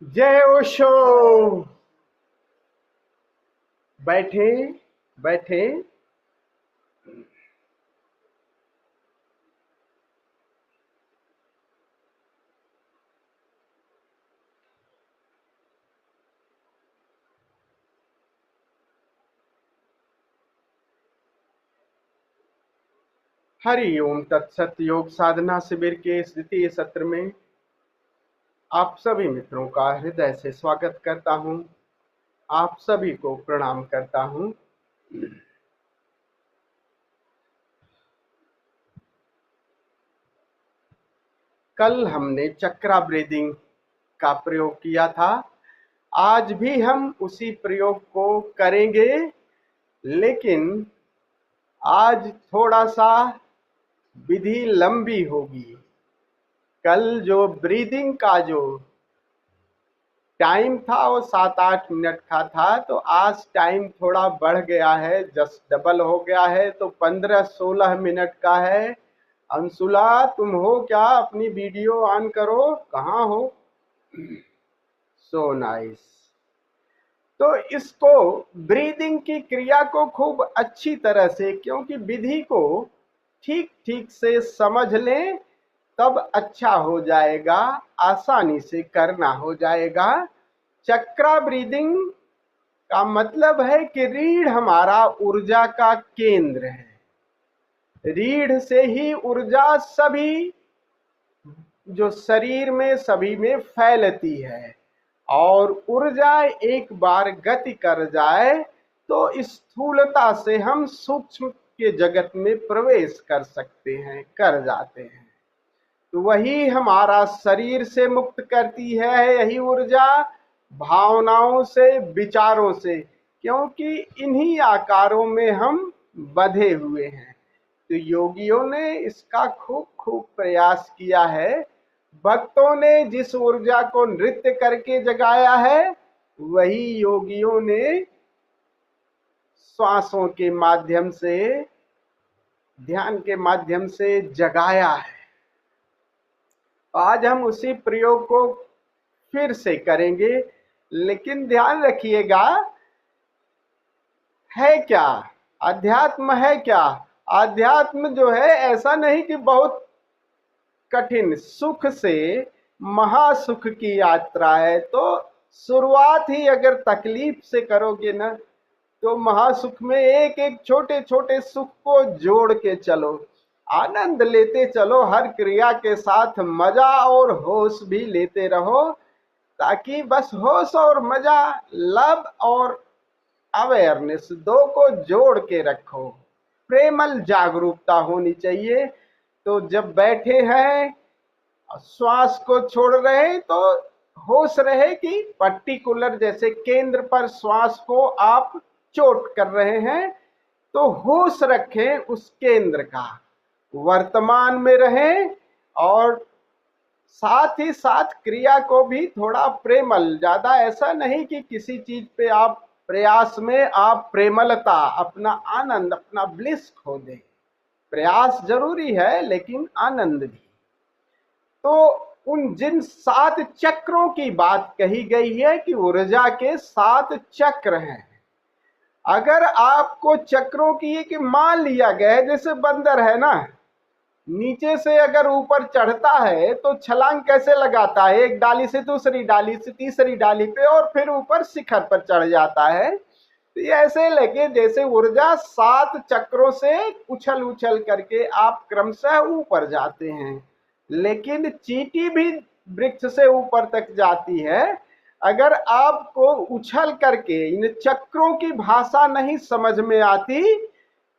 जय ओशो। बैठे बैठे। हरि ओम तत्सत। योग साधना शिविर के इस द्वितीय सत्र में आप सभी मित्रों का हृदय से स्वागत करता हूं। आप सभी को प्रणाम करता हूं। कल हमने चक्रा ब्रीदिंग का प्रयोग किया था। आज भी हम उसी प्रयोग को करेंगे, लेकिन आज थोड़ा सा विधि लंबी होगी। कल जो ब्रीदिंग का जो टाइम था वो 7-8 मिनट का था, तो आज टाइम थोड़ा बढ़ गया है, जस्ट डबल हो गया है, तो 15-16 मिनट का है। अंशुला तुम हो क्या? अपनी वीडियो ऑन करो। कहाँ हो? So nice. तो इसको ब्रीदिंग की क्रिया को खूब अच्छी तरह से, क्योंकि विधि को ठीक ठीक से समझ लें तब अच्छा हो जाएगा, आसानी से करना हो जाएगा। चक्रा ब्रीदिंग का मतलब है कि रीढ़ हमारा ऊर्जा का केंद्र है। रीढ़ से ही ऊर्जा सभी जो शरीर में सभी में फैलती है, और ऊर्जा एक बार गति कर जाए तो स्थूलता से हम सूक्ष्म के जगत में प्रवेश कर सकते हैं, कर जाते हैं। तो वही हमारा शरीर से मुक्त करती है, यही ऊर्जा भावनाओं से, विचारों से, क्योंकि इन्हीं आकारों में हम बंधे हुए हैं। तो योगियों ने इसका खूब खूब प्रयास किया है। भक्तों ने जिस ऊर्जा को नृत्य करके जगाया है, वही योगियों ने श्वासों के माध्यम से, ध्यान के माध्यम से जगाया है। आज हम उसी प्रयोग को फिर से करेंगे, लेकिन ध्यान रखिएगा, है क्या अध्यात्म? है क्या अध्यात्म? जो है ऐसा नहीं कि बहुत कठिन, सुख से महासुख की यात्रा है। तो शुरुआत ही अगर तकलीफ से करोगे ना, तो महासुख में एक एक छोटे छोटे सुख को जोड़ के चलो, आनंद लेते चलो, हर क्रिया के साथ मजा और होश भी लेते रहो, ताकि बस होश और मजा, लव और अवेयरनेस दो को जोड़ के रखो। प्रेमल जागरूकता होनी चाहिए। तो जब बैठे हैं, श्वास को छोड़ रहे हैं, तो होश रहे कि पर्टिकुलर जैसे केंद्र पर श्वास को आप चोट कर रहे हैं, तो होश रखें उस केंद्र का, वर्तमान में रहें, और साथ ही साथ क्रिया को भी थोड़ा प्रेमल, ज्यादा ऐसा नहीं कि किसी चीज पे आप प्रयास में आप प्रेमलता, अपना आनंद, अपना ब्लिस खो दें। प्रयास जरूरी है, लेकिन आनंद भी। तो उन जिन 7 चक्रों की बात कही गई है कि ऊर्जा के 7 चक्र हैं, अगर आपको चक्रों की, कि मान लिया गया है जैसे बंदर है ना, नीचे से अगर ऊपर चढ़ता है तो छलांग कैसे लगाता है? एक डाली से दूसरी डाली से तीसरी डाली पे, और फिर ऊपर शिखर पर चढ़ जाता है। तो ये ऐसे लगे जैसे ऊर्जा 7 चक्रों से उछल उछल करके आप क्रमशः ऊपर जाते हैं। लेकिन चींटी भी वृक्ष से ऊपर तक जाती है। अगर आपको उछल करके इन चक्रों की भाषा नहीं समझ में आती,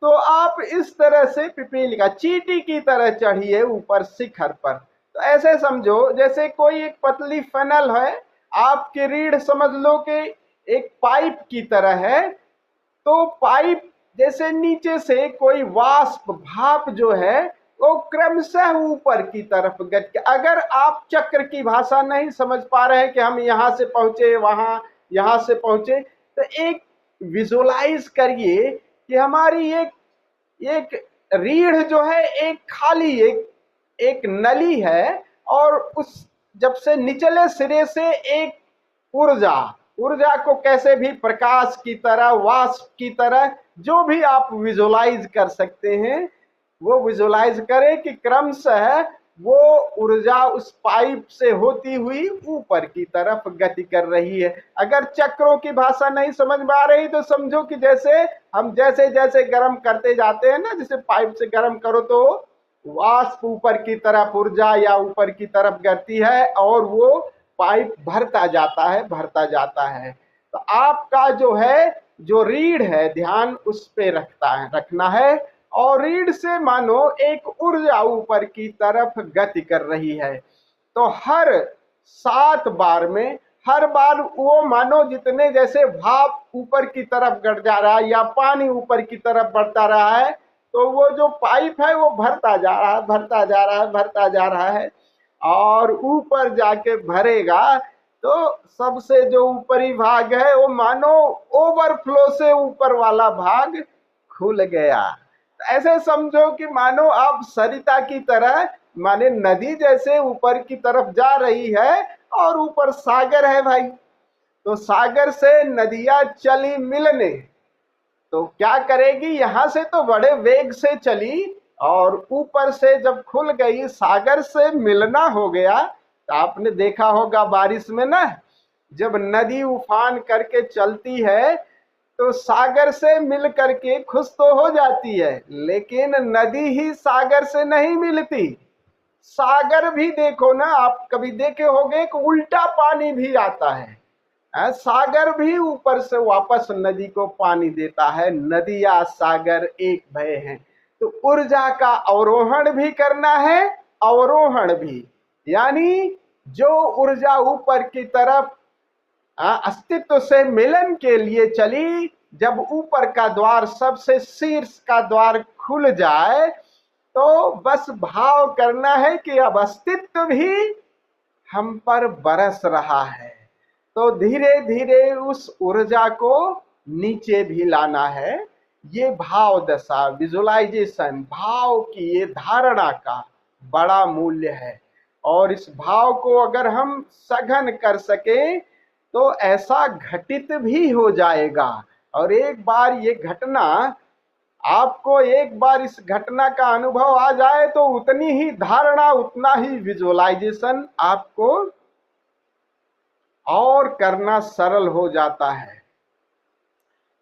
तो आप इस तरह से पिपीली का चींटी की तरह चढ़िए ऊपर शिखर पर। तो ऐसे समझो जैसे कोई एक पतली फनल है, आपकी रीढ़ समझ लो कि एक पाइप की तरह है। तो पाइप जैसे नीचे से कोई वाष्प भाप जो है वो क्रमशः ऊपर की तरफ गति। अगर आप चक्र की भाषा नहीं समझ पा रहे हैं कि हम यहां से पहुंचे वहां, यहां से पहुंचे, तो एक विजुलाइज करिए कि हमारी एक एक रीढ़ जो है एक खाली एक एक नली है, और उस जब से निचले सिरे से एक ऊर्जा, ऊर्जा को कैसे भी प्रकाश की तरह, वाष्प की तरह, जो भी आप विजुलाइज कर सकते हैं वो विजुलाइज करें कि क्रमशः वो ऊर्जा उस पाइप से होती हुई ऊपर की तरफ गति कर रही है। अगर चक्रों की भाषा नहीं समझ में आ रही तो समझो कि जैसे हम जैसे जैसे गर्म करते जाते हैं ना, जैसे पाइप से गर्म करो तो वाष्प ऊपर की तरफ ऊर्जा या ऊपर की तरफ गिरती है और वो पाइप भरता जाता है, भरता जाता है। तो आपका जो है, जो रीढ़ है, ध्यान उस पे रखना है, और रीढ़ से मानो एक ऊर्जा ऊपर की तरफ गति कर रही है। तो हर 7 बार में, हर बार वो मानो जितने जैसे भाप ऊपर की तरफ बढ़ जा रहा है या पानी ऊपर की तरफ बढ़ता रहा है, तो वो जो पाइप है वो भरता जा रहा है, भरता जा रहा है, भरता जा रहा है, और ऊपर जाके भरेगा तो सबसे जो ऊपरी भाग है वो मानो ओवरफ्लो से ऊपर वाला भाग खुल गया। ऐसे समझो कि मानो आप सरिता की तरह, माने नदी जैसे ऊपर की तरफ जा रही है और ऊपर सागर है भाई। तो सागर से नदियां चली मिलने, तो क्या करेगी, यहां से तो बड़े वेग से चली और ऊपर से जब खुल गई, सागर से मिलना हो गया। तो आपने देखा होगा बारिश में ना, जब नदी उफान करके चलती है तो सागर से मिल करके खुश तो हो जाती है, लेकिन नदी ही सागर से नहीं मिलती। सागर भी देखो ना, आप कभी देखे होंगे कि उल्टा पानी भी आता है। सागर भी ऊपर से वापस नदी को पानी देता है। नदिया सागर एक भय हैं। तो ऊर्जा का अवरोहण भी करना है, अवरोहण भी, यानी जो ऊर्जा ऊपर की तरफ अस्तित्व से मिलन के लिए चली, जब ऊपर का द्वार, सबसे शीर्ष का द्वार खुल जाए तो बस भाव करना है कि अब अस्तित्व भी हम पर बरस रहा है। तो धीरे धीरे उस ऊर्जा को नीचे भी लाना है। ये भाव दशा, विजुलाइजेशन, भाव की ये धारणा का बड़ा मूल्य है। और इस भाव को अगर हम सघन कर सके तो ऐसा घटित भी हो जाएगा। और एक बार ये घटना, आपको एक बार इस घटना का अनुभव आ जाए तो उतनी ही धारणा, उतना ही विजुअलाइजेशन आपको और करना सरल हो जाता है।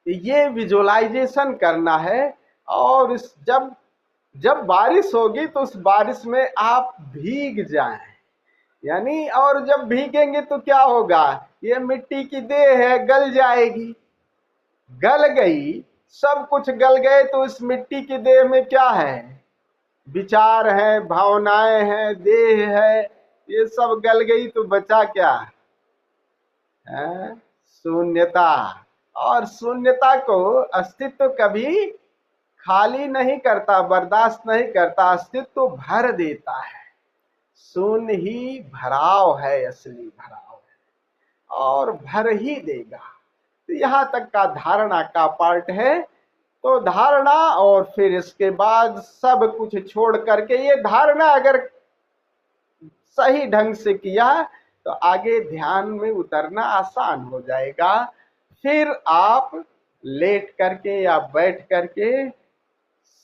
ये विजुअलाइजेशन करना है। और इस जब जब बारिश होगी तो उस बारिश में आप भीग जाएं, यानी, और जब भीगेंगे तो क्या होगा, ये मिट्टी की देह है, गल जाएगी। गल गई, सब कुछ गल गए तो इस मिट्टी की देह में क्या है, विचार है, भावनाएं हैं, देह है, ये सब गल गई तो बचा क्या है, शून्यता। और शून्यता को अस्तित्व कभी खाली नहीं करता, बर्दाश्त नहीं करता, अस्तित्व भर देता है। शून्य ही भराव है, असली भराव है, और भर ही देगा। तो यहां तक का धारणा का पार्ट है। तो धारणा, और फिर इसके बाद सब कुछ छोड़ करके, ये धारणा अगर सही ढंग से किया तो आगे ध्यान में उतरना आसान हो जाएगा। फिर आप लेट करके या बैठ करके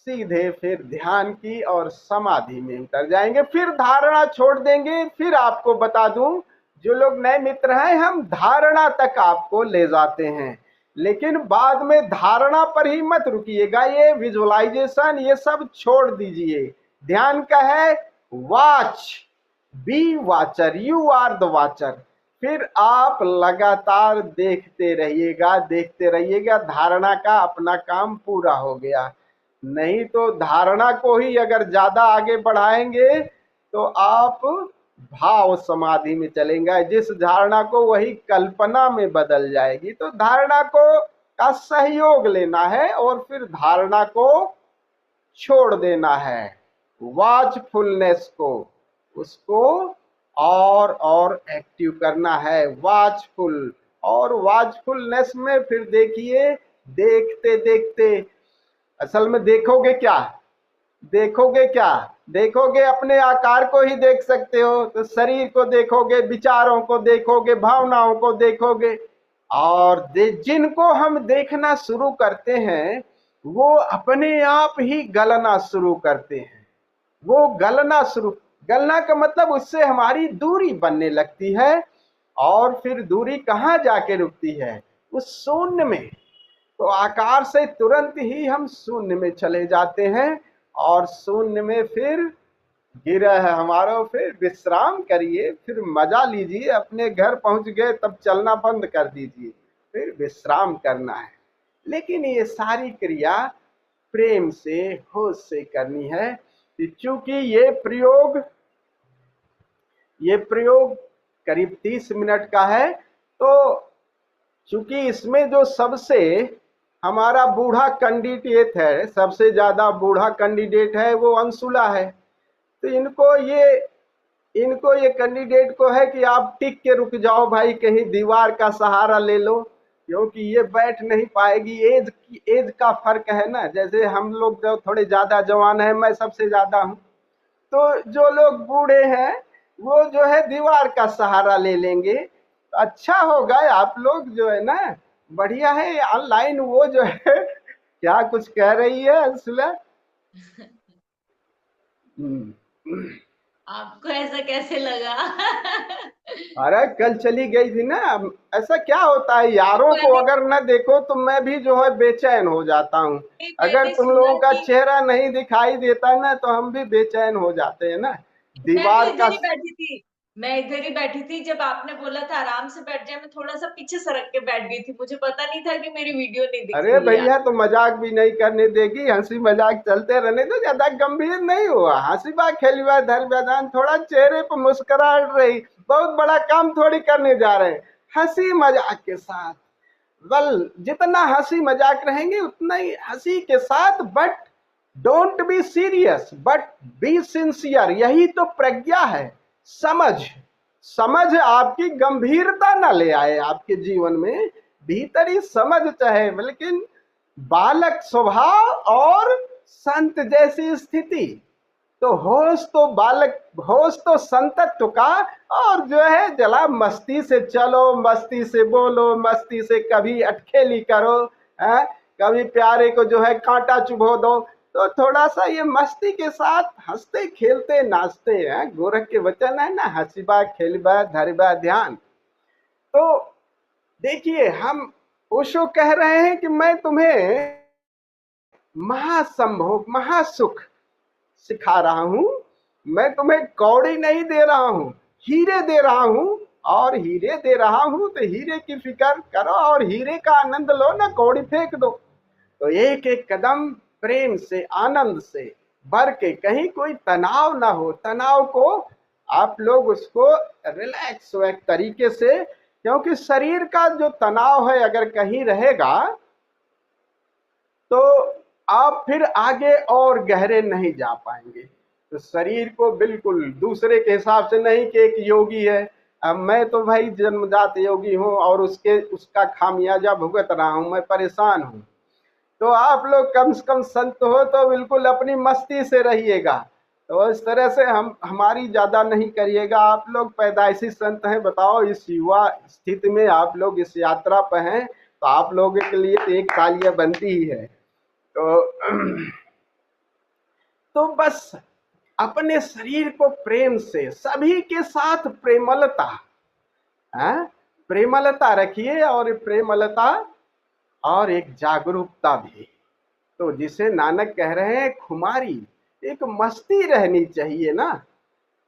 सीधे फिर ध्यान की और समाधि में उतर जाएंगे। फिर धारणा छोड़ देंगे। फिर आपको बता दूं, जो लोग नए मित्र हैं, हम धारणा तक आपको ले जाते हैं, लेकिन बाद में धारणा पर ही मत रुकिएगा। ये विजुअलाइजेशन ये सब छोड़ दीजिए। ध्यान का है watch, be watcher, you are the watcher. फिर आप लगातार देखते रहिएगा, देखते रहिएगा। धारणा का अपना काम पूरा हो गया। नहीं तो धारणा को ही अगर ज्यादा आगे बढ़ाएंगे तो आप भाव समाधि में चलेगा। जिस धारणा को वही कल्पना में बदल जाएगी। तो धारणा को का सहयोग लेना है और फिर धारणा को छोड़ देना है। वॉचफुलनेस को, उसको और एक्टिव करना है, वॉचफुल। और वॉचफुलनेस में फिर देखिए, देखते देखते असल में देखोगे क्या, देखोगे क्या, देखोगे अपने आकार को ही देख सकते हो। तो शरीर को देखोगे, विचारों को देखोगे, भावनाओं को देखोगे। और जिनको हम देखना शुरू करते हैं वो अपने आप ही गलना शुरू करते हैं। वो गलना का मतलब उससे हमारी दूरी बनने लगती है। और फिर दूरी कहाँ जाके रुकती है? उस शून्य में। तो आकार से तुरंत ही हम शून्य में चले जाते हैं। और शून्य में फिर गिरा है हमारा, फिर विश्राम करिए, फिर मजा लीजिए। अपने घर पहुंच गए तब चलना बंद कर दीजिए, फिर विश्राम करना है। लेकिन ये सारी क्रिया प्रेम से, होश से करनी है। चूंकि ये प्रयोग करीब 30 मिनट का है। तो चूंकि इसमें जो सबसे हमारा बूढ़ा कैंडिडेट है, सबसे ज्यादा बूढ़ा कैंडिडेट है, वो अंशुला है। तो इनको ये कैंडिडेट को है कि आप टिक के रुक जाओ भाई, कहीं दीवार का सहारा ले लो, क्योंकि ये बैठ नहीं पाएगी। एज का फर्क है ना। जैसे हम लोग जो थोड़े ज्यादा जवान है, मैं सबसे ज्यादा हूँ, तो जो लोग बूढ़े हैं वो जो है दीवार का सहारा ले लेंगे। तो अच्छा होगा आप लोग जो है ना, बढ़िया है ऑनलाइन। वो जो है क्या कुछ कह रही है अंशुला? आपको ऐसा कैसे लगा? अरे कल चली गई थी ना। ऐसा क्या होता है, यारों को मैंने अगर न देखो तो मैं भी जो है बेचैन हो जाता हूँ। अगर मैंने तुम सुना लोगों का कि चेहरा नहीं दिखाई देता ना तो हम भी बेचैन हो जाते हैं ना। मैं तो दीवार का। इधर ही बैठी थी। मैं इधर ही बैठी थी, जब आपने बोला था आराम से बैठ जाए, मैं थोड़ा सा पीछे सरक के बैठ गई थी। मुझे पता नहीं था कि मेरी वीडियो नहीं दिख अरे रही है। भैया तो मजाक भी नहीं करने देगी, हंसी मजाक चलते रहने दो, ज्यादा गंभीर नहीं हुआ। हंसी बात खेली बात धर मैदान, थोड़ा चेहरे पर मुस्कुराहट रही। बहुत बड़ा काम थोड़ी करने जा रहे हैं, हंसी मजाक के साथ। बल जितना हंसी मजाक रहेंगे उतना ही हंसी के साथ। But don't be serious, but be sincere. यही तो प्रज्ञा है। समझ समझ आपकी गंभीरता न ले आए आपके जीवन में, भीतरी समझ चाहे, लेकिन बालक स्वभाव और संत जैसी स्थिति। तो होश तो संतत्व का। और जो है जला मस्ती से चलो, मस्ती से बोलो, मस्ती से कभी अटखेली करो, है? कभी प्यारे को जो है कांटा चुभो दो। तो थोड़ा सा ये मस्ती के साथ हंसते खेलते नाचते हैं। गोरख के वचन है ना, हंसीबा खेलबा धरबा ध्यान। तो देखिए, हम ओशो कह रहे हैं कि मैं तुम्हें महासंभोग महासुख सिखा रहा हूं। मैं तुम्हें कौड़ी नहीं दे रहा हूं, हीरे दे रहा हूं। और हीरे दे रहा हूं तो हीरे की फिक्र करो और हीरे का आनंद लो ना, कौड़ी फेंक दो। तो एक एक कदम प्रेम से, आनंद से भर के, कहीं कोई तनाव ना हो। तनाव को आप लोग उसको रिलैक्स हो एक तरीके से। क्योंकि शरीर का जो तनाव है अगर कहीं रहेगा तो आप फिर आगे और गहरे नहीं जा पाएंगे। तो शरीर को बिल्कुल दूसरे के हिसाब से नहीं कि एक योगी है, अब मैं तो भाई जन्मजात योगी हूँ और उसका खामियाजा भुगत रहा हूँ, मैं परेशान हूँ। तो आप लोग कम से कम संत हो तो बिल्कुल अपनी मस्ती से रहिएगा। तो इस तरह से हम हमारी ज्यादा नहीं करिएगा। आप लोग पैदाइशी संत हैं, बताओ इस युवा स्थिति में आप लोग इस यात्रा पर हैं, तो आप लोगों के लिए तो एक तालियां बनती ही है। तो तो बस अपने शरीर को प्रेम से, सभी के साथ प्रेमलता, है? प्रेमलता रखिए। और प्रेमलता और एक जागरूकता भी। तो जिसे नानक कह रहे हैं खुमारी, एक मस्ती रहनी चाहिए ना,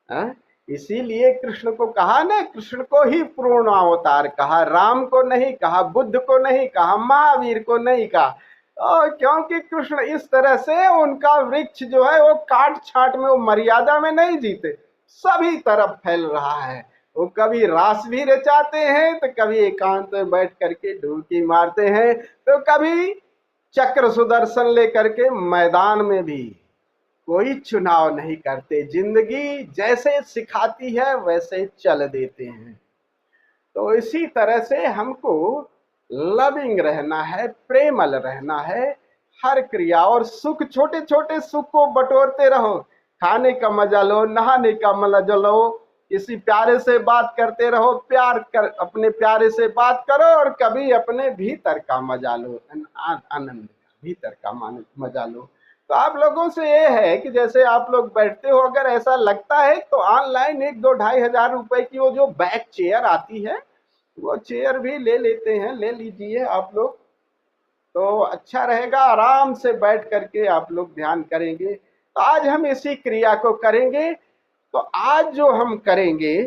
है? इसीलिए कृष्ण को कहा ना, कृष्ण को ही पूर्ण अवतार कहा, राम को नहीं कहा, बुद्ध को नहीं कहा, महावीर को नहीं कहा। और क्योंकि कृष्ण इस तरह से उनका वृक्ष जो है वो काट छाट में, वो मर्यादा में नहीं जीते, सभी तरफ फैल रहा है। वो कभी रास भी रचाते हैं, तो कभी एकांत में बैठ करके डुबकी मारते हैं, तो कभी चक्र सुदर्शन लेकर के मैदान में भी कोई चुनाव नहीं करते। जिंदगी जैसे सिखाती है वैसे चल देते हैं। तो इसी तरह से हमको लविंग रहना है, प्रेमल रहना है। हर क्रिया और सुख, छोटे छोटे सुख को बटोरते रहो। खाने का मजा लो, नहाने का मजा लो, किसी प्यारे से बात करते रहो, प्यार कर, अपने प्यारे से बात करो, और कभी अपने भीतर का मजा लो, आनंद भीतर का मजा लो। तो आप लोगों से ये है कि जैसे आप लोग बैठते हो, अगर ऐसा लगता है तो ऑनलाइन 1-2-2,500 रुपए की वो जो बैक चेयर आती है, वो चेयर भी ले लेते हैं, ले लीजिए आप लोग, तो अच्छा रहेगा। आराम से बैठ करके आप लोग ध्यान करेंगे। तो आज हम इसी क्रिया को करेंगे। तो आज जो हम करेंगे,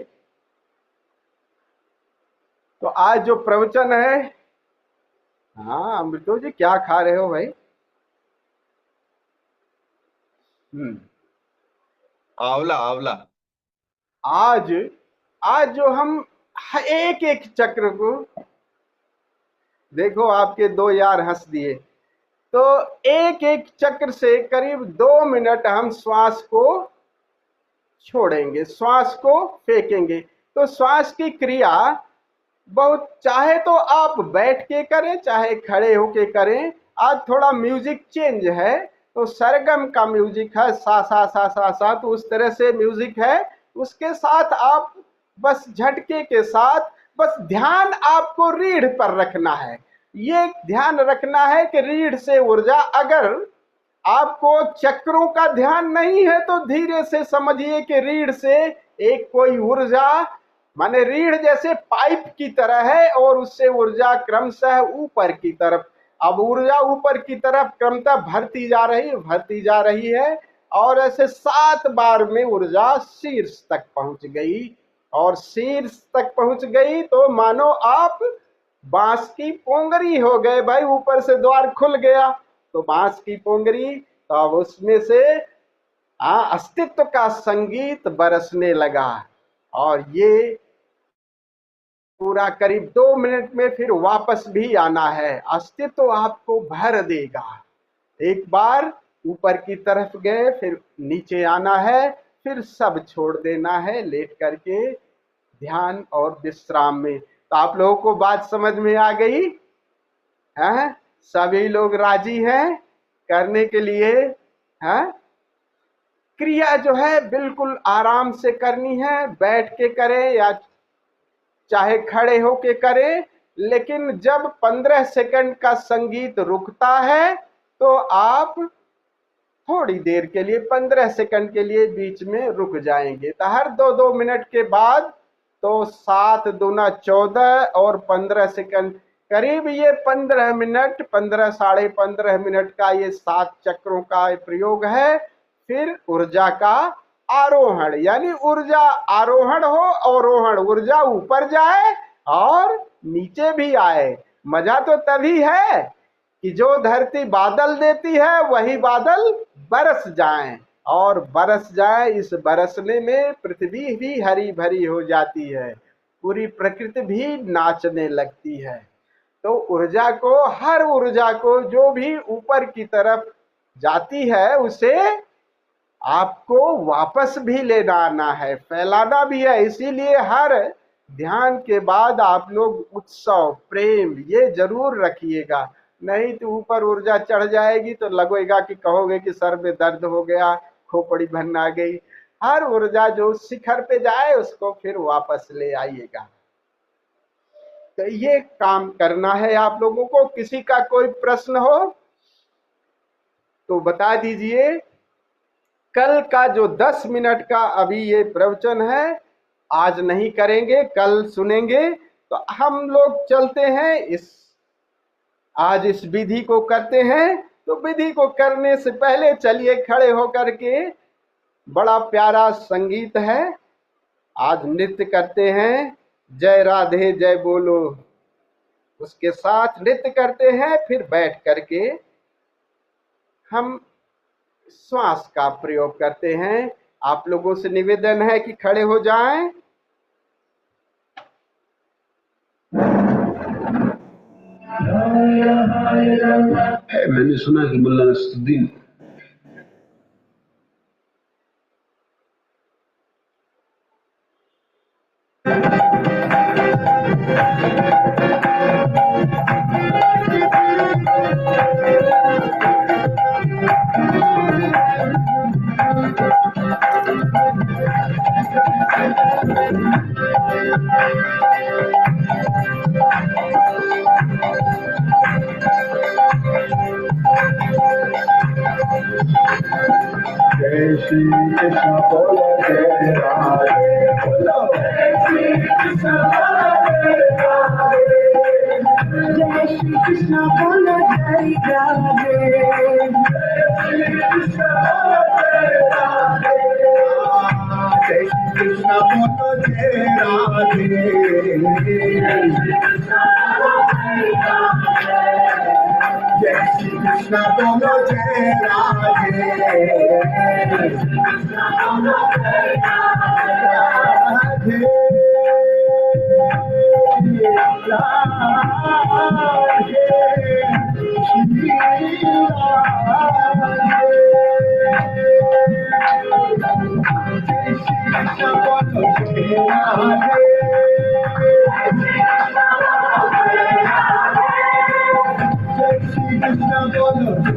तो आज जो प्रवचन है, हाँ अमृतो जी क्या खा रहे हो भाई? आंवला आंवला। आज आज जो हम एक एक चक्र को, देखो आपके दो यार हंस दिए, तो एक एक चक्र से करीब 2 मिनट हम श्वास को छोड़ेंगे, श्वास को फेंकेंगे। तो श्वास की क्रिया बहुत, चाहे तो आप बैठ के करें, चाहे खड़े होके करें। आज थोड़ा म्यूजिक चेंज है, तो सरगम का म्यूजिक है, सा सा सा सा सा, तो उस तरह से म्यूजिक है। उसके साथ आप बस झटके के साथ बस ध्यान आपको रीढ़ पर रखना है। ये ध्यान रखना है कि रीढ़ से ऊर्जा, अगर आपको चक्रों का ध्यान नहीं है तो धीरे से समझिए कि रीढ़ से एक कोई ऊर्जा, माने रीढ़ जैसे पाइप की तरह है, और उससे ऊर्जा क्रमशः ऊपर की तरफ, अब ऊर्जा ऊपर की तरफ क्रमशः भरती जा रही है, और ऐसे 7 बार में ऊर्जा शीर्ष तक पहुंच गई। और शीर्ष तक पहुंच गई तो मानो आप बांस की पोंगरी हो गए भाई, ऊपर से द्वार खुल गया तो बांस की पोंगरी, तो अब उसमें से अस्तित्व का संगीत बरसने लगा। और ये पूरा करीब 2 मिनट में फिर वापस भी आना है, अस्तित्व आपको भर देगा। एक बार ऊपर की तरफ गए, फिर नीचे आना है, फिर सब छोड़ देना है लेट करके ध्यान और विश्राम में। तो आप लोगों को बात समझ में आ गई है? सभी लोग राजी हैं करने के लिए? है क्रिया जो है बिल्कुल आराम से करनी है, बैठ के करें या चाहे खड़े होके करें, लेकिन जब 15 सेकंड का संगीत रुकता है तो आप थोड़ी देर के लिए 15 सेकंड के लिए बीच में रुक जाएंगे। तो हर 2-2 मिनट के बाद, तो 7 दूना 14 और 15 सेकंड, करीब ये 15 मिनट, 15 साढ़े 15 मिनट का ये 7 चक्रों का प्रयोग है। फिर ऊर्जा का आरोहण, यानी ऊर्जा आरोहण हो, अवरोहण, ऊर्जा ऊपर जाए और नीचे भी आए। मजा तो तभी है कि जो धरती बादल देती है वही बादल बरस जाएं, और बरस जाए, इस बरसने में पृथ्वी भी हरी भरी हो जाती है, पूरी प्रकृति भी नाचने लगती है। तो ऊर्जा को, हर ऊर्जा को जो भी ऊपर की तरफ जाती है उसे आपको वापस भी लेना आना है, फैलाना भी है। इसीलिए हर ध्यान के बाद आप लोग उत्सव, प्रेम ये जरूर रखिएगा, नहीं तो ऊपर ऊर्जा चढ़ जाएगी तो लगेगा कि कहोगे कि सर में दर्द हो गया, खोपड़ी भन आ गई। हर ऊर्जा जो शिखर पे जाए उसको फिर वापस ले आइएगा। तो ये काम करना है आप लोगों को। किसी का कोई प्रश्न हो तो बता दीजिए। कल का जो 10 मिनट का अभी ये प्रवचन है, आज नहीं करेंगे, कल सुनेंगे। तो हम लोग चलते हैं, आज इस विधि को करते हैं। तो विधि को करने से पहले चलिए खड़े होकर के, बड़ा प्यारा संगीत है, आज नृत्य करते हैं, जय राधे जय बोलो, उसके साथ नृत्य करते हैं। फिर बैठ करके हम श्वास का प्रयोग करते हैं। आप लोगों से निवेदन है कि खड़े हो जाएं। मैंने सुना कि मुल्ला नसरुद्दीन जय श्री कृष्ण बोलो जय राधे बोलो जय श्री कृष्ण बोलो जय राधे जय श्री कृष्ण बोलो जय राधे जय श्री कृष्ण बोलो जय राधे जय श्री कृष्ण बोलो जय राधे जय श्री कृष्ण बोलो जय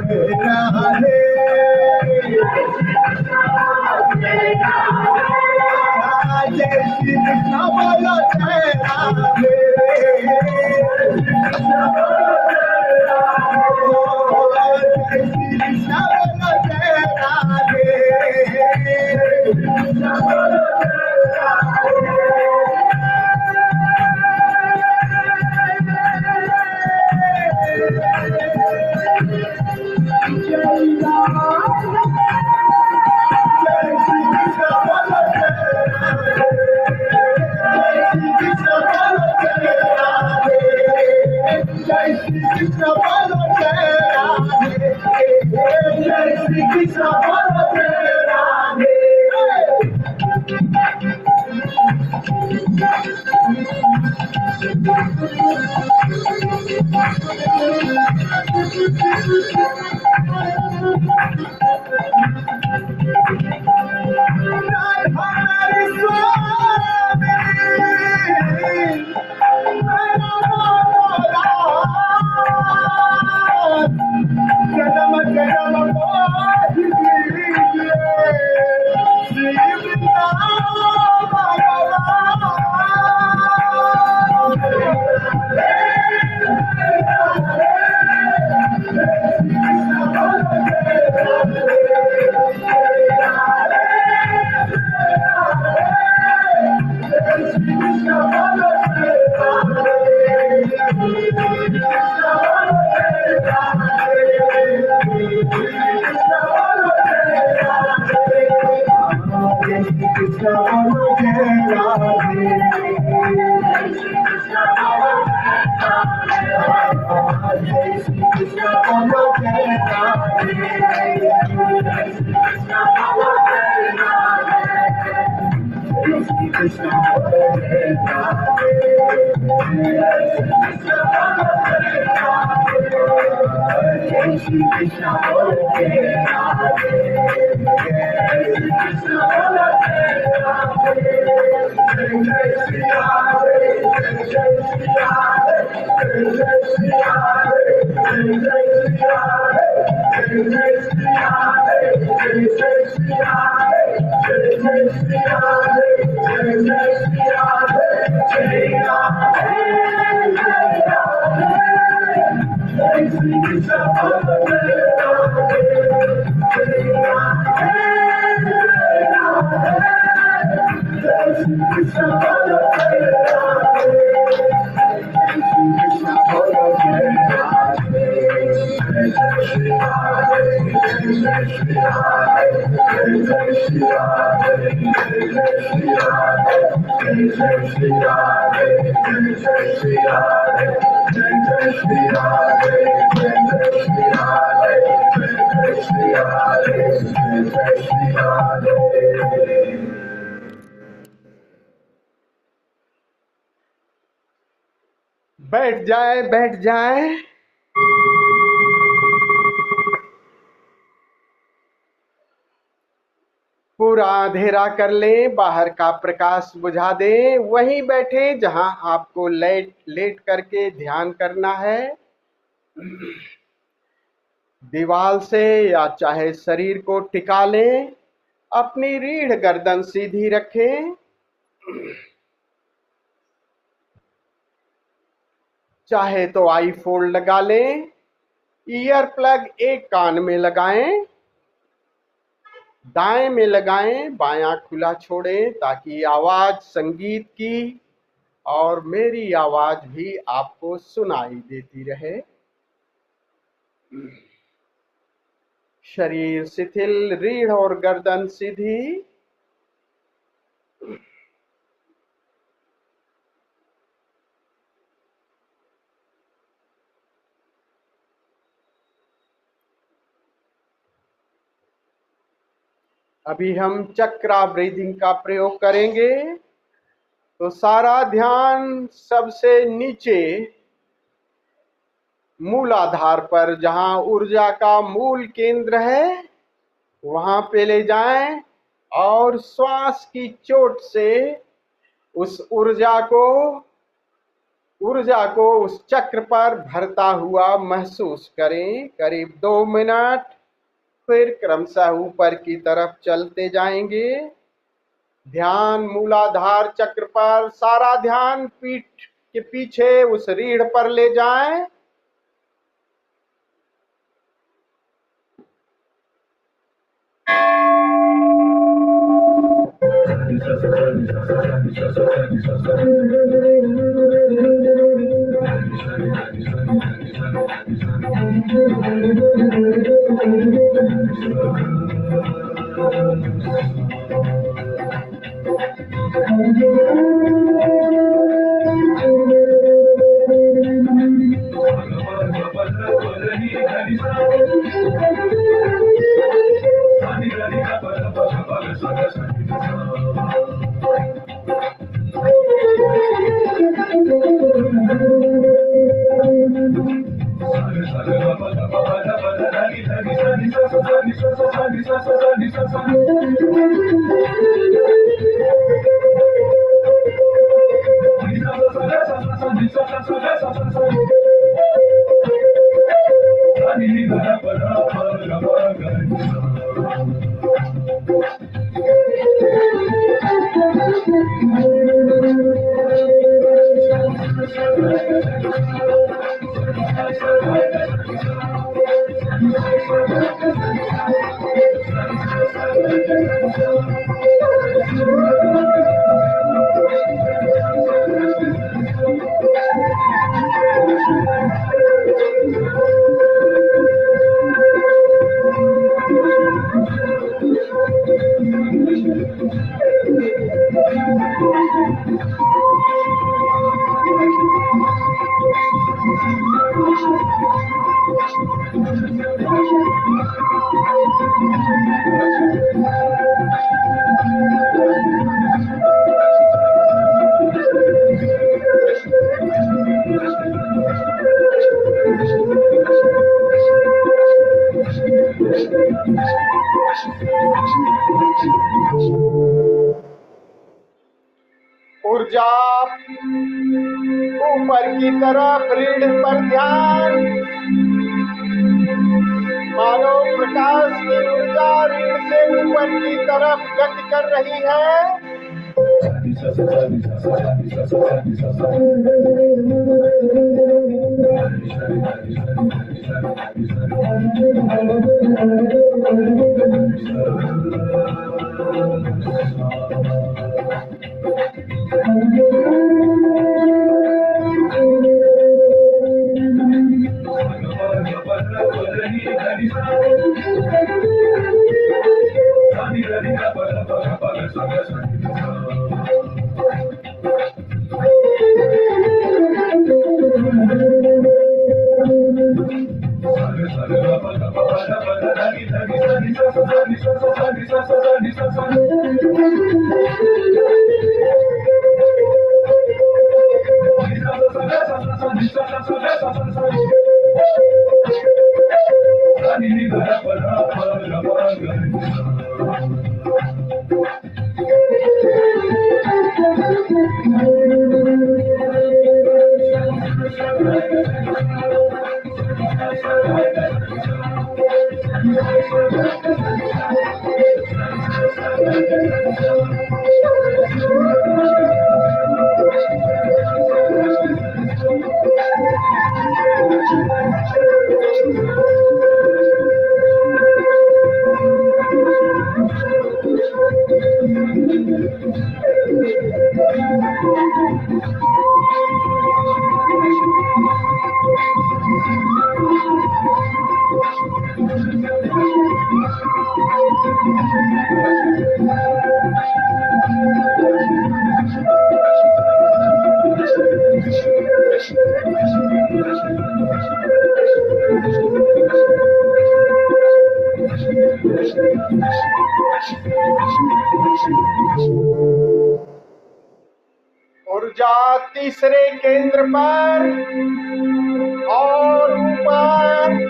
राधे बैठ जाए बैठ जाए। पूरा अंधेरा कर लें, बाहर का प्रकाश बुझा दें, वहीं बैठे जहां आपको लेट करके ध्यान करना है। दीवार से या चाहे शरीर को टिका लें, अपनी रीढ़ गर्दन सीधी रखें। चाहे तो आई फोल्ड लगा लें, ईयर प्लग एक कान में लगाएं, दाएं में लगाएं, बायां खुला छोड़ें ताकि आवाज संगीत की और मेरी आवाज भी आपको सुनाई देती रहे। शरीर शिथिल, रीढ़ और गर्दन सीधी। अभी हम चक्रा ब्रीदिंग का प्रयोग करेंगे। तो सारा ध्यान सबसे नीचे मूलाधार पर, जहां ऊर्जा का मूल केंद्र है, वहां पे ले जाएं और श्वास की चोट से उस ऊर्जा को उस चक्र पर भरता हुआ महसूस करें। करीब 2 मिनट, फिर क्रमशः ऊपर की तरफ चलते जाएंगे। ध्यान मूलाधार चक्र पर, सारा ध्यान पीठ के पीछे उस रीढ़ पर ले जाएं। ऊर्जा ऊपर की तरफ, रीढ़ पर ध्यान। मानो प्रकाश की ऊर्जा रीढ़ से ऊपर की तरफ गति कर रही है। ऊर्जा तीसरे केंद्र पर और ऊपर।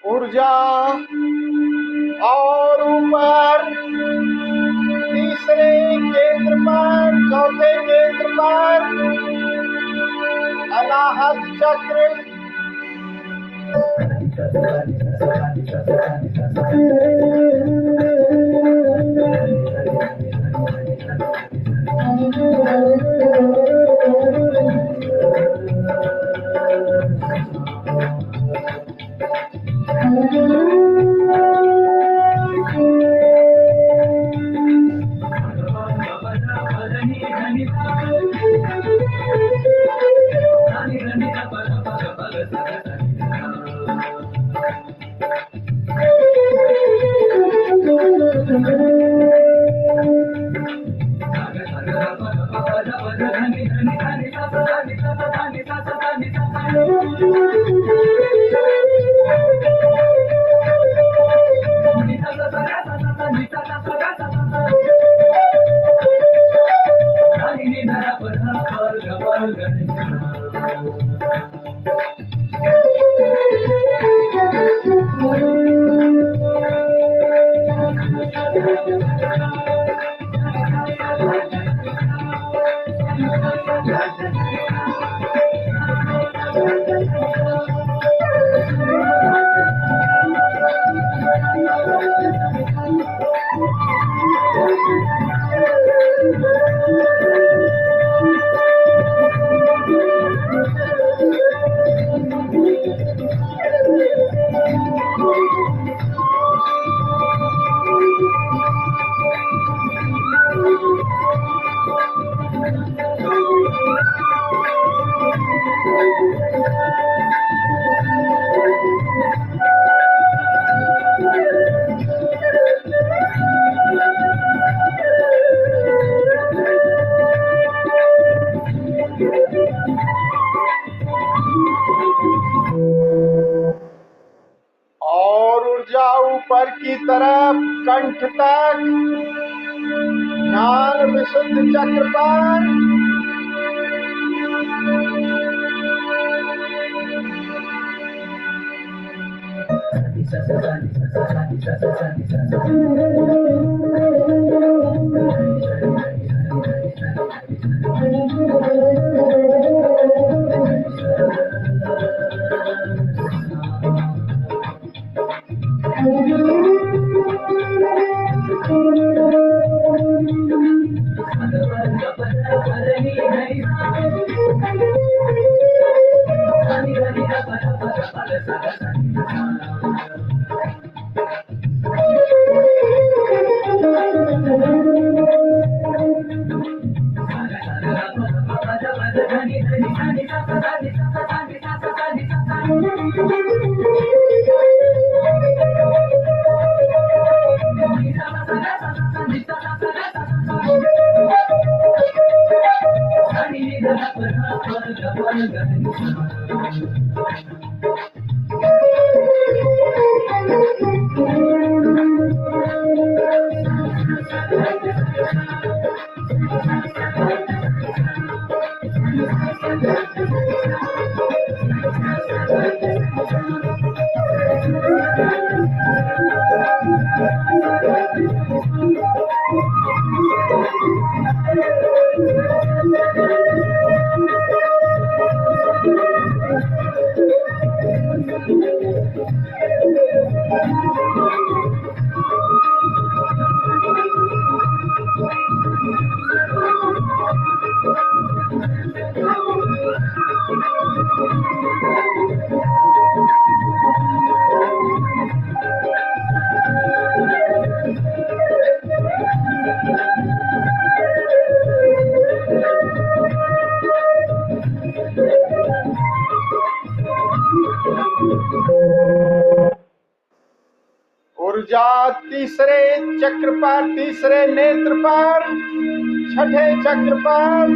ऊर्जा और ऊपर तीसरे केंद्र पर, चौथे केंद्र पर अनाहत चक्र। की तरफ कंठ तक, ध्यान विशुद्ध चक्र पर। ऊर्जा तीसरे चक्र पर, तीसरे नेत्र पर, छठे चक्र पर।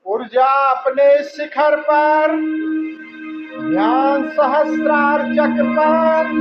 ऊर्जा अपने शिखर पर, ध्यान सहस्त्रार चक्र पर।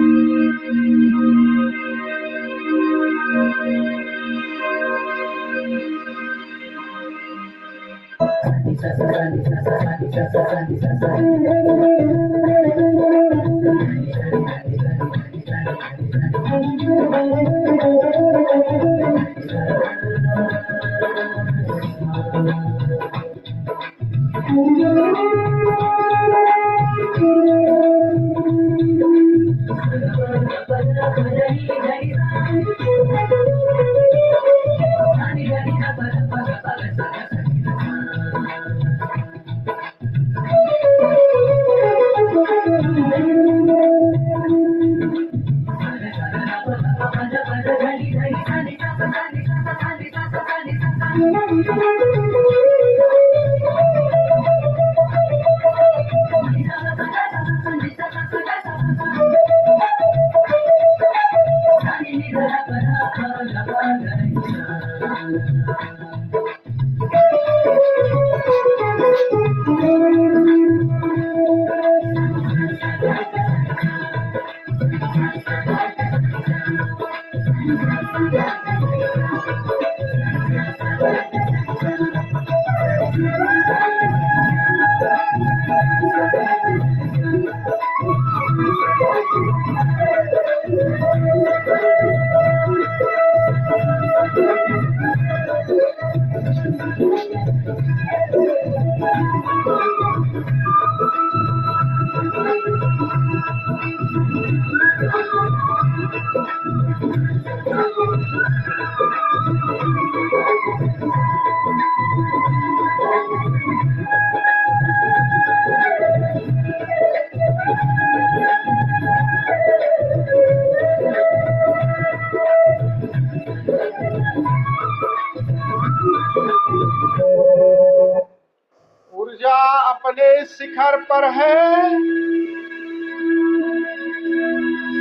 ऊर्जा अपने शिखर पर है,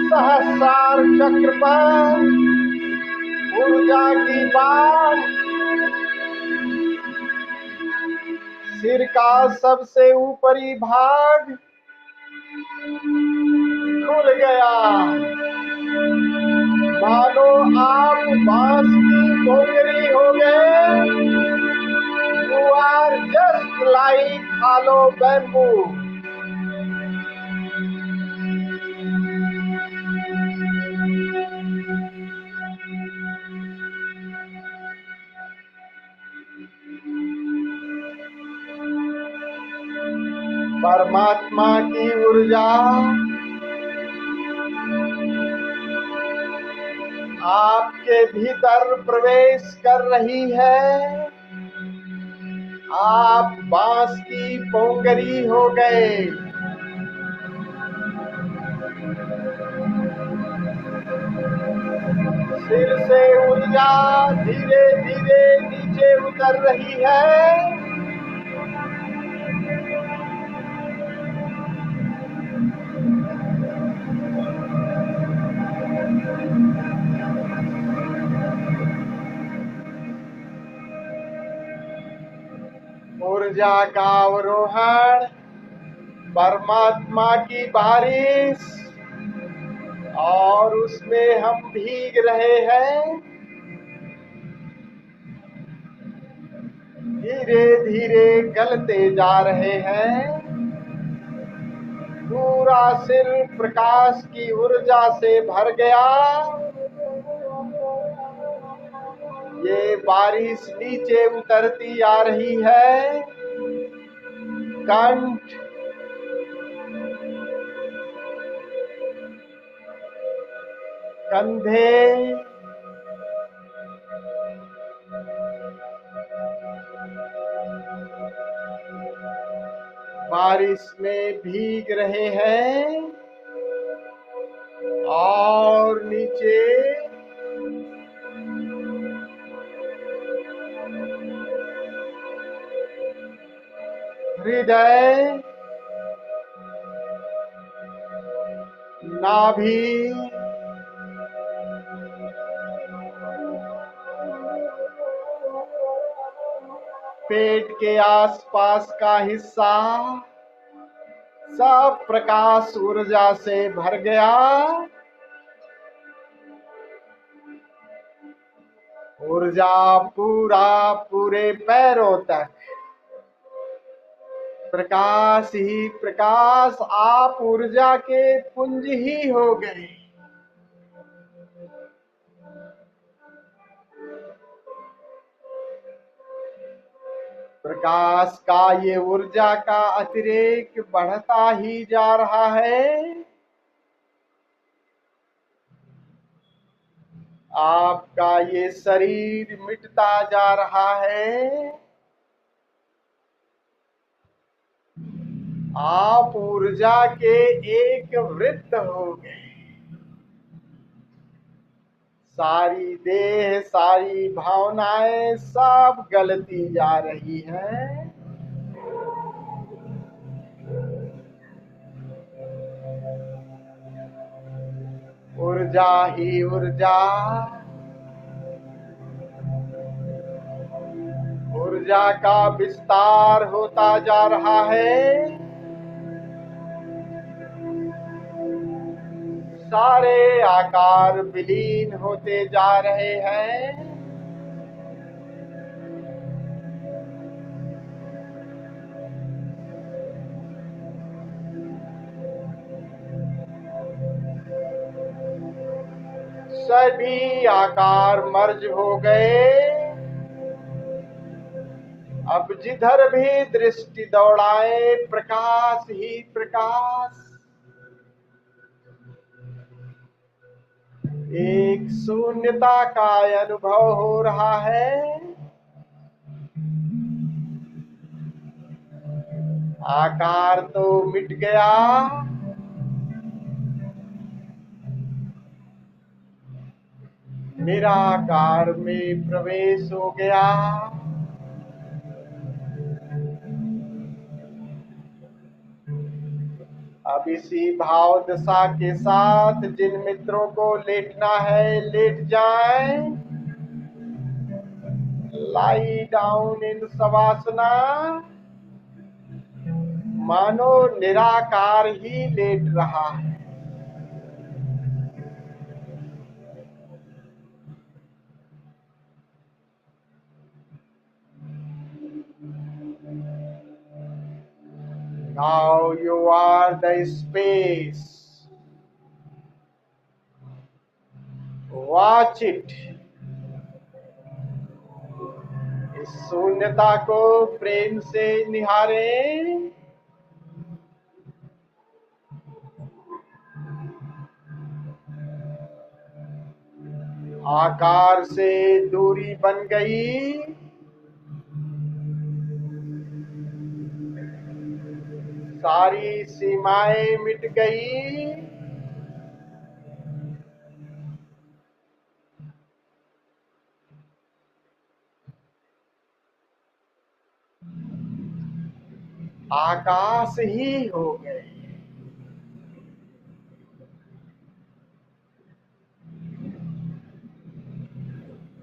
सहस्रार चक्र पर ऊर्जा की बाढ़, सिर का सबसे ऊपरी भाग खुल गया, मानो आप बांस की पोंगरी हो गए। You are just like hollow bamboo. परमात्मा की ऊर्जा आपके भीतर प्रवेश कर रही है। आप बांस की पोंगरी हो गए। सिर से ऊर्जा धीरे धीरे नीचे उतर रही है। ऊर्जा का अवरोहण, परमात्मा की बारिश, और उसमें हम भीग रहे हैं। धीरे धीरे गलते जा रहे हैं। पूरा सिर प्रकाश की ऊर्जा से भर गया। ये बारिश नीचे उतरती आ रही है। कंठ, कंधे, बारिश में भीग रहे हैं। और नीचे हृदय, नाभि, पेट के आसपास का हिस्सा सब प्रकाश ऊर्जा से भर गया। ऊर्जा पूरे पैरों तक प्रकाश ही प्रकाश। आप ऊर्जा के पुंज ही हो गए। प्रकाश का ये ऊर्जा का अतिरेक बढ़ता ही जा रहा है। आपका ये शरीर मिटता जा रहा है। आप ऊर्जा के एक वृत्त हो गए। सारी देह, सारी भावनाएं सब गलती जा रही है। ऊर्जा ही ऊर्जा, ऊर्जा का विस्तार होता जा रहा है। सारे आकार विलीन होते जा रहे हैं। सभी आकार मर्ज हो गए। अब जिधर भी दृष्टि दौड़ाए प्रकाश ही प्रकाश। एक शून्यता का अनुभव हो रहा है। आकार तो मिट गया, निराकार में प्रवेश हो गया। अब इसी भाव दशा के साथ जिन मित्रों को लेटना है लेट जाएं। Lie down in शवासना। मानो निराकार ही लेट रहा है। Now you are the space. Watch it. इस शून्यता को प्रेम से निहारें। आकार से दूरी बन गई। सारी सीमाएं मिट गई। आकाश ही हो गए।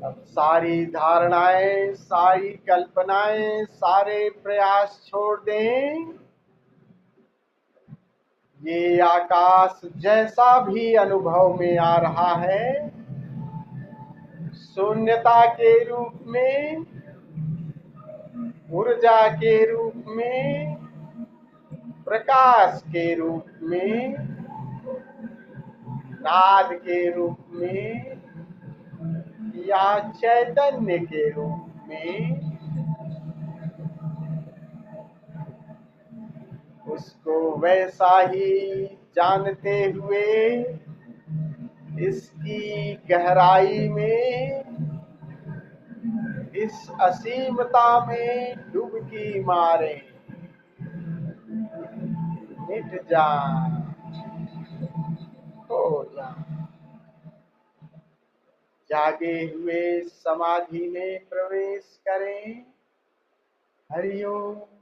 अब सारी धारणाएं, सारी कल्पनाएं, सारे प्रयास छोड़ दें। ये आकाश जैसा भी अनुभव में आ रहा है, शून्यता के रूप में, ऊर्जा के रूप में, प्रकाश के रूप में, नाद के रूप में या चैतन्य के रूप में, उसको वैसा ही जानते हुए इसकी गहराई में, इस असीमता में डुबकी मारे। मिट जा, हो जा। जागे हुए समाधि में प्रवेश करें। हरि ओम।